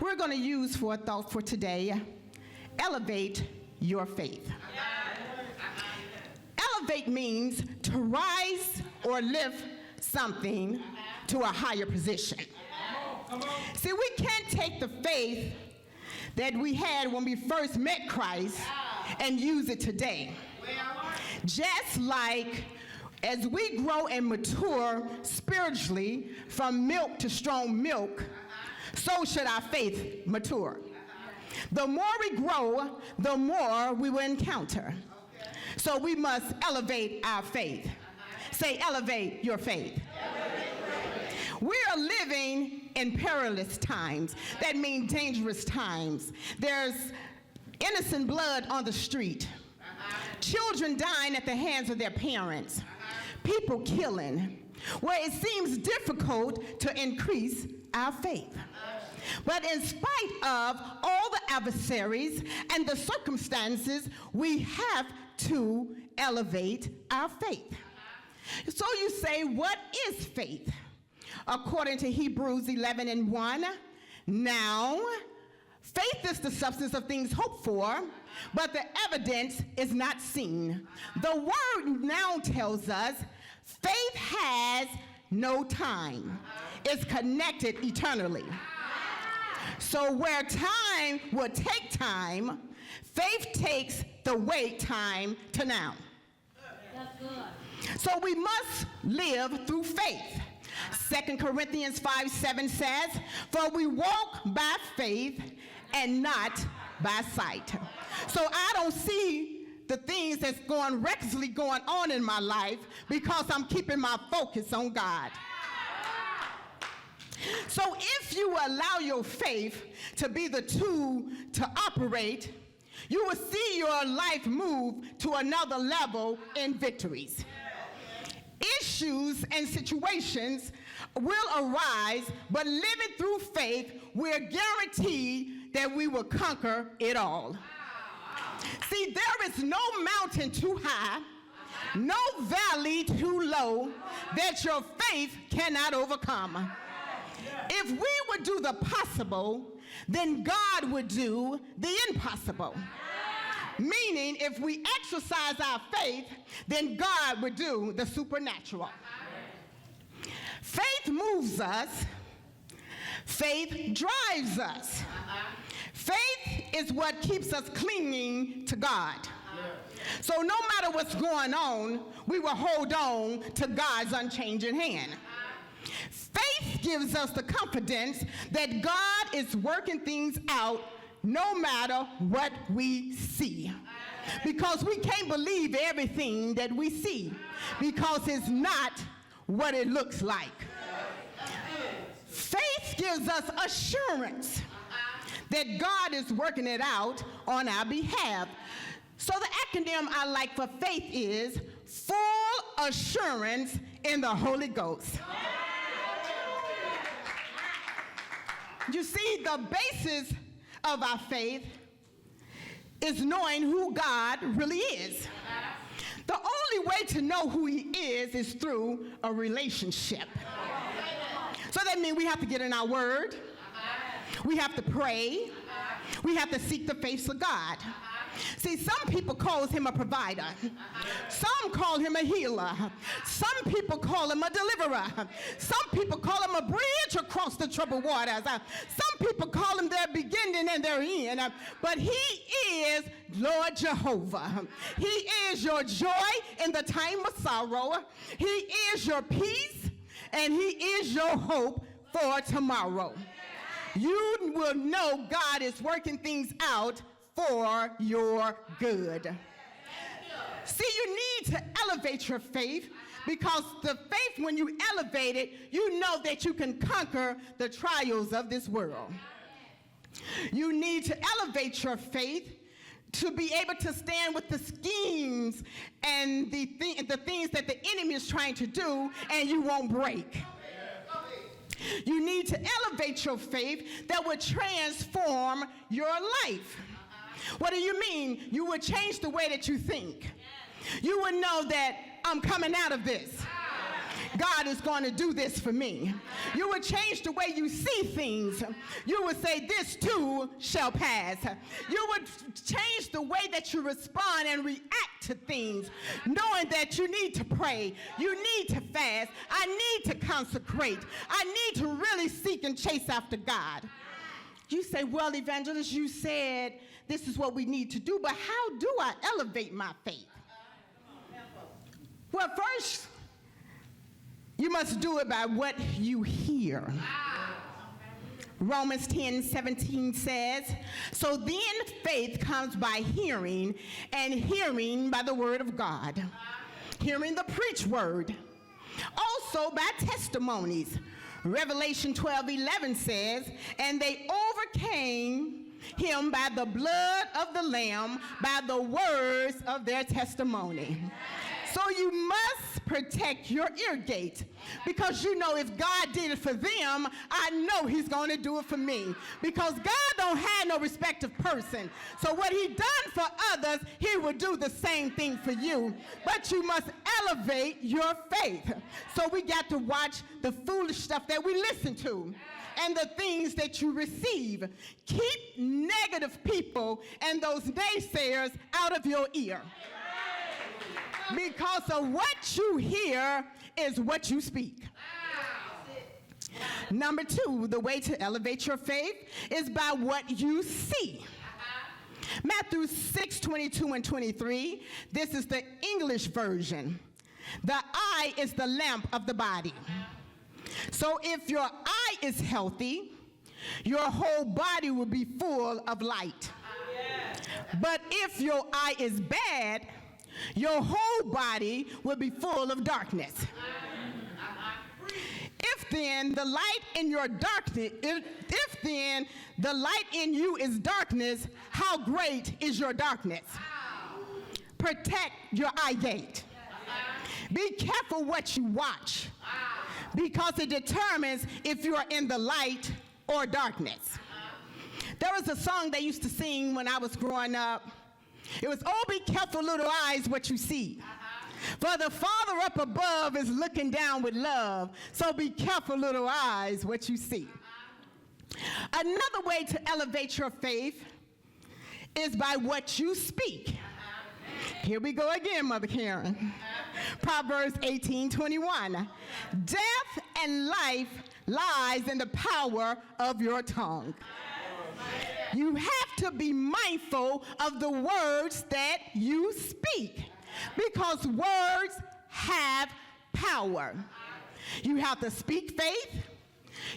we're going to use for a thought for today, elevate your faith. Elevate means to rise or lift something to a higher position. See, we can't take the faith that we had when we first met Christ and use it today. Just like as we grow and mature spiritually from milk to strong milk, so should our faith mature. The more we grow, the more we will encounter. So we must elevate our faith. Say, elevate your faith. We are living in perilous times. That means dangerous times. There's innocent blood on the street. Children dying at the hands of their parents. People killing. Where it seems difficult to increase our faith. But in spite of all the adversaries and the circumstances, we have to elevate our faith. So you say, what is faith? According to Hebrews 11:1, now, faith is the substance of things hoped for, but the evidence is not seen. The word now tells us faith has no time. It's connected eternally. So where time would take time, faith takes the wait time to now. That's good. So we must live through faith. 2 Corinthians 5:7 says, for we walk by faith and not by sight. So I don't see the things that's recklessly going on in my life because I'm keeping my focus on God. So if you allow your faith to be the tool to operate, you will see your life move to another level in victories. Issues and situations will arise, but living through faith, we're guaranteed that we will conquer it all. See, there is no mountain too high, no valley too low that your faith cannot overcome. If we would do the possible, then God would do the impossible. Meaning, if we exercise our faith, then God would do the supernatural. Faith moves us. Faith drives us. Faith is what keeps us clinging to God. So no matter what's going on, we will hold on to God's unchanging hand. Faith gives us the confidence that God is working things out no matter what we see. Because we can't believe everything that we see, because it's not what it looks like. Faith gives us assurance that God is working it out on our behalf. So the acronym I like for faith is full assurance in the Holy Ghost. You see, the basis of our faith is knowing who God really is. The only way to know who he is through a relationship. So that means we have to get in our word. We have to pray. We have to seek the face of God. See, some people call him a provider. Some call him a healer. Some people call him a deliverer. Some people call him a bridge across the troubled waters. Some people call him their beginning and their end. But he is Lord Jehovah. He is your joy in the time of sorrow. He is your peace, and he is your hope for tomorrow. You will know God is working things out for your good. See, you need to elevate your faith, because the faith, when you elevate it, you know that you can conquer the trials of this world. You need to elevate your faith to be able to stand with the schemes and the things that the enemy is trying to do, and you won't break. You need to elevate your faith that will transform your life. What do you mean? You will change the way that you think. You will know that I'm coming out of this. God is going to do this for me. You would change the way you see things. You would say, this too shall pass. You would change the way that you respond and react to things, knowing that you need to pray, you need to fast, I need to consecrate, I need to really seek and chase after God. You say, well, evangelist, you said this is what we need to do, but how do I elevate my faith? Well, first, you must do it by what you hear. Romans 10:17 says, so then faith comes by hearing, and hearing by the word of God. Hearing the preached word. Also by testimonies. Revelation 12:11 says, and they overcame him by the blood of the Lamb, by the words of their testimony. So you must protect your ear gate, because you know if God did it for them, I know he's going to do it for me, because God don't have no respect of person. So what he done for others, he will do the same thing for you. But you must elevate your faith. So we got to watch the foolish stuff that we listen to and the things that you receive. Keep negative people and those naysayers out of your ear. Because of what you hear is what you speak. Number 2, the way to elevate your faith is by what you see. Matthew 6:22 and 23, this is the English version. The eye is the lamp of the body. So if your eye is healthy, your whole body will be full of light. But if your eye is bad, your whole body will be full of darkness. If then the light in your darkness, if then the light in you is darkness, how great is your darkness? Protect your eye gate. Be careful what you watch, because it determines if you are in the light or darkness. There was a song they used to sing when I was growing up. It was, oh, be careful, little eyes, what you see. For the Father up above is looking down with love. So be careful, little eyes, what you see. Another way to elevate your faith is by what you speak. Here we go again, Mother Karen. Proverbs 18:21. Death and life lies in the power of your tongue. You have to be mindful of the words that you speak, because words have power. You have to speak faith,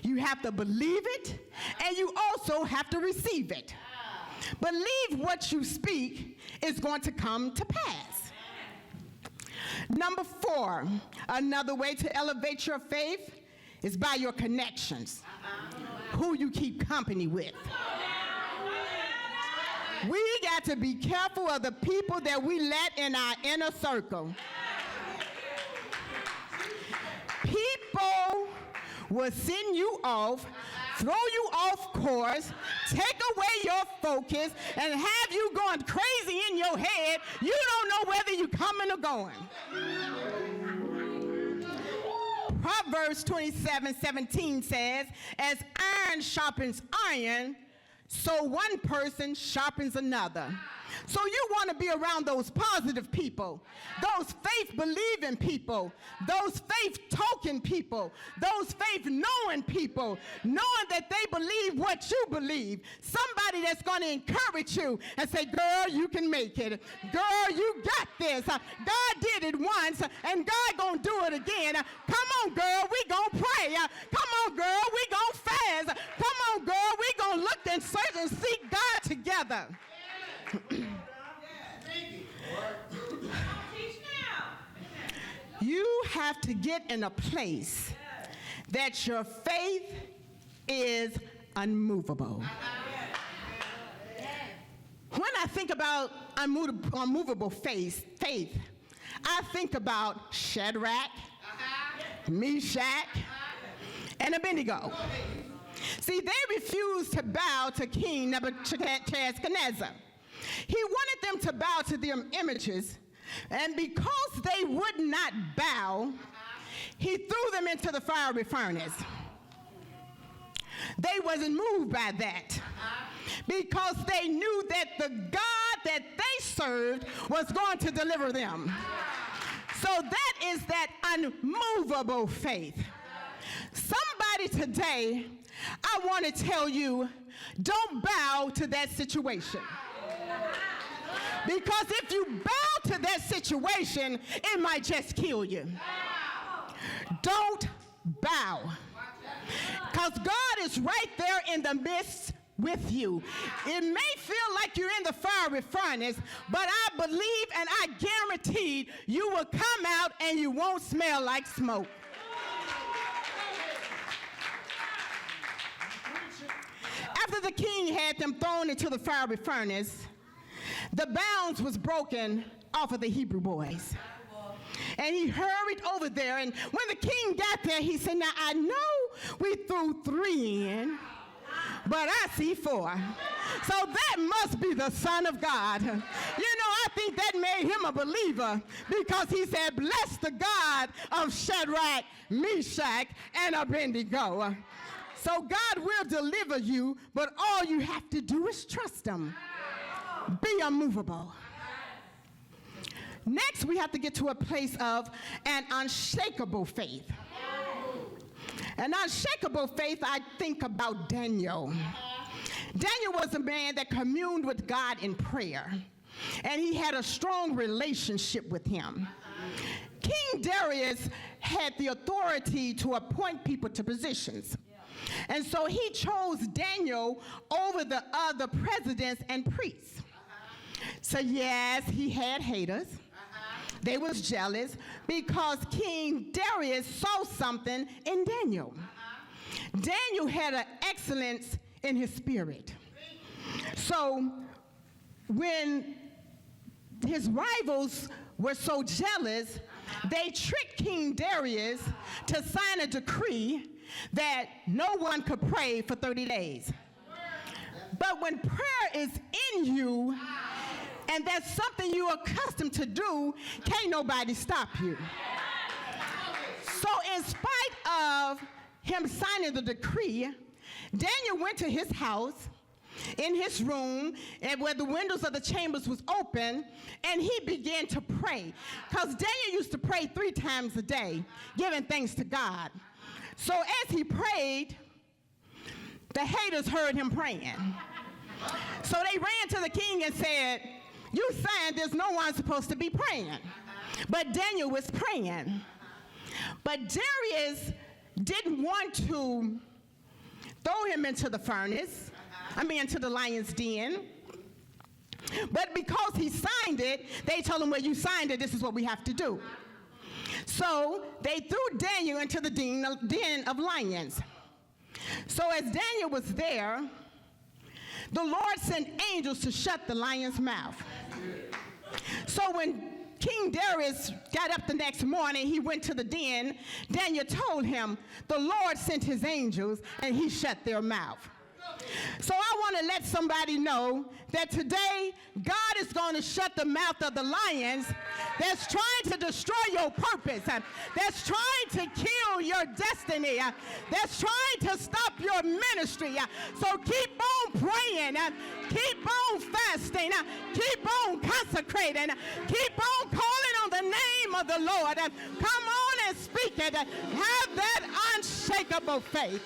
you have to believe it, and you also have to receive it. Believe what you speak is going to come to pass. Number 4, another way to elevate your faith is by your connections, who you keep company with. We got to be careful of the people that we let in our inner circle. People will send you off, throw you off course, take away your focus, and have you going crazy in your head. You don't know whether you're coming or going. Proverbs 27:17 says, as iron sharpens iron, so one person sharpens another. So you want to be around those positive people, those faith-believing people, those faith-talking people, those faith-knowing people, knowing that they believe what you believe. Somebody that's going to encourage you and say, girl, you can make it. Girl, you got this. God did it once, and God going to do it again. Come on, girl, we going to pray. Come on, girl, we going to fast. Come on, girl, we going to look and search and seek God together. You have to get in a place that your faith is unmovable. When I think about unmovable faith, I think about Shadrach, Meshach, and Abednego. See, they refused to bow to King Nebuchadnezzar. He wanted them to bow to their images, and because they would not bow, he threw them into the fiery furnace. They wasn't moved by that because they knew that the God that they served was going to deliver them. So that is that unmovable faith. Somebody today, I want to tell you, don't bow to that situation. Because if you bow to that situation, it might just kill you. Don't bow. Because God is right there in the midst with you. It may feel like you're in the fiery furnace, but I believe and I guarantee you will come out and you won't smell like smoke. After the king had them thrown into the fiery furnace, the bounds was broken off of the Hebrew boys. And he hurried over there, and when the king got there, he said, now I know we threw 3 in, but I see 4. So that must be the Son of God. You know, I think that made him a believer because he said, bless the God of Shadrach, Meshach, and Abednego. So God will deliver you, but all you have to do is trust him. Be unmovable. Next, we have to get to a place of an unshakable faith. An unshakable faith, I think about Daniel. Daniel was a man that communed with God in prayer, and he had a strong relationship with him. King Darius had the authority to appoint people to positions. And so he chose Daniel over the other presidents and priests. So yes, he had haters. They was jealous because King Darius saw something in Daniel. Daniel had an excellence in his spirit. So when his rivals were so jealous, they tricked King Darius to sign a decree that no one could pray for 30 days. But when prayer is in you, and that's something you're accustomed to do, can't nobody stop you. So in spite of him signing the decree, Daniel went to his house, in his room, and where the windows of the chambers was open, and he began to pray. Because Daniel used to pray 3 times a day, giving thanks to God. So as he prayed, the haters heard him praying. So they ran to the king and said, you saying there's no one supposed to be praying. But Daniel was praying. But Darius didn't want to throw him into the furnace, into the lion's den. But because he signed it, they told him, well, you signed it, this is what we have to do. So they threw Daniel into the den of lions. So as Daniel was there, the Lord sent angels to shut the lion's mouth. So when King Darius got up the next morning, he went to the den. Daniel told him, the Lord sent his angels and he shut their mouth. So I want to let somebody know that today God is going to shut the mouth of the lions that's trying to destroy your purpose, that's trying to kill your destiny, that's trying to stop your ministry. So keep on praying, keep on fasting, keep on consecrating, keep on calling on the name of the Lord. Come on and speak it. Have that unshakable faith.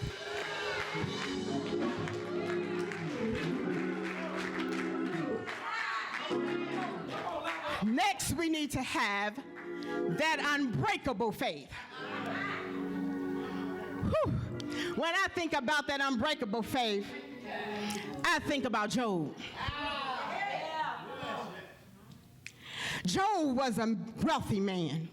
Next, we need to have that unbreakable faith. Whew. When I think about that unbreakable faith, I think about Job. Job was a wealthy man.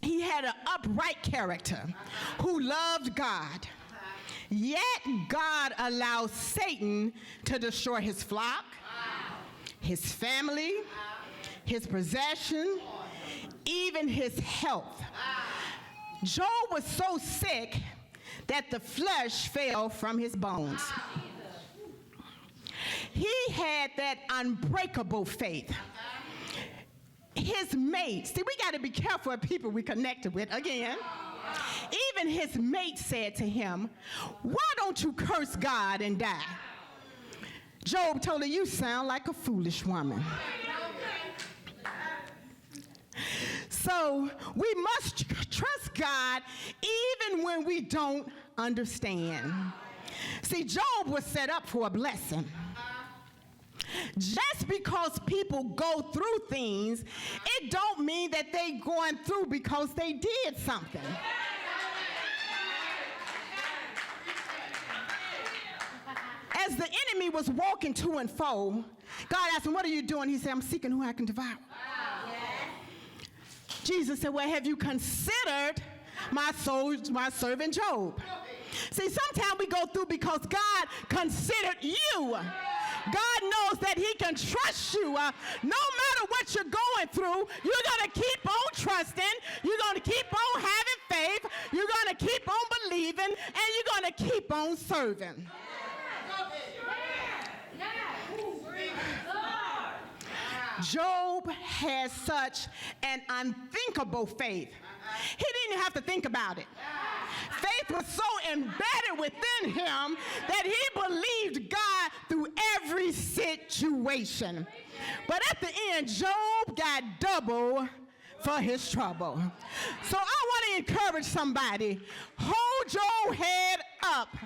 He had an upright character who loved God. Yet God allowed Satan to destroy his flock, his family, his possession, even his health. Job was so sick that the flesh fell from his bones. He had that unbreakable faith. his mate, see, we got to be careful of people we connected with again. Even his mate said to him, why don't you curse God and die? Job told her, you sound like a foolish woman. So we must trust God even when we don't understand. See, Job was set up for a blessing. Just because people go through things, it don't mean that they going through because they did something. As the enemy was walking to and fro, God asked him, what are you doing? He said, I'm seeking who I can devour. Jesus said, well, have you considered my servant Job? See, sometimes we go through because God considered you. God knows that he can trust you. No matter what you're going through, you're going to keep on trusting. You're going to keep on having faith. You're going to keep on believing. And you're going to keep on serving. Job has such an unthinkable faith. He didn't have to think about it. Faith was so embedded within him that he believed God through every situation. But at the end, Job got double for his trouble. So I want to encourage somebody, hold your head up.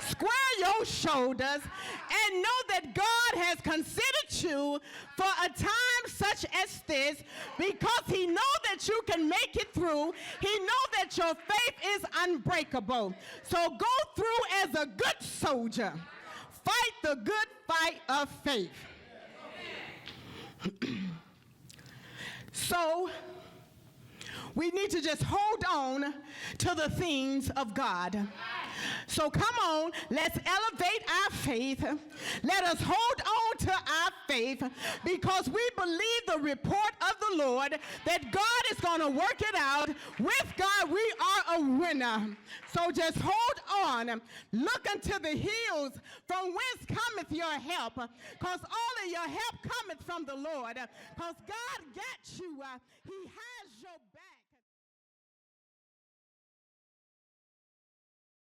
Square your shoulders and know that God has considered you for a time such as this because he knows that you can make it through. He knows that your faith is unbreakable. So go through as a good soldier. Fight the good fight of faith. So we need to just hold on to the things of God. So come on, let's elevate our faith. Let us hold on to our faith because we believe the report of the Lord that God is going to work it out. With God, we are a winner. So just hold on. Look unto the hills from whence cometh your help, because all of your help cometh from the Lord, because God got you. He has your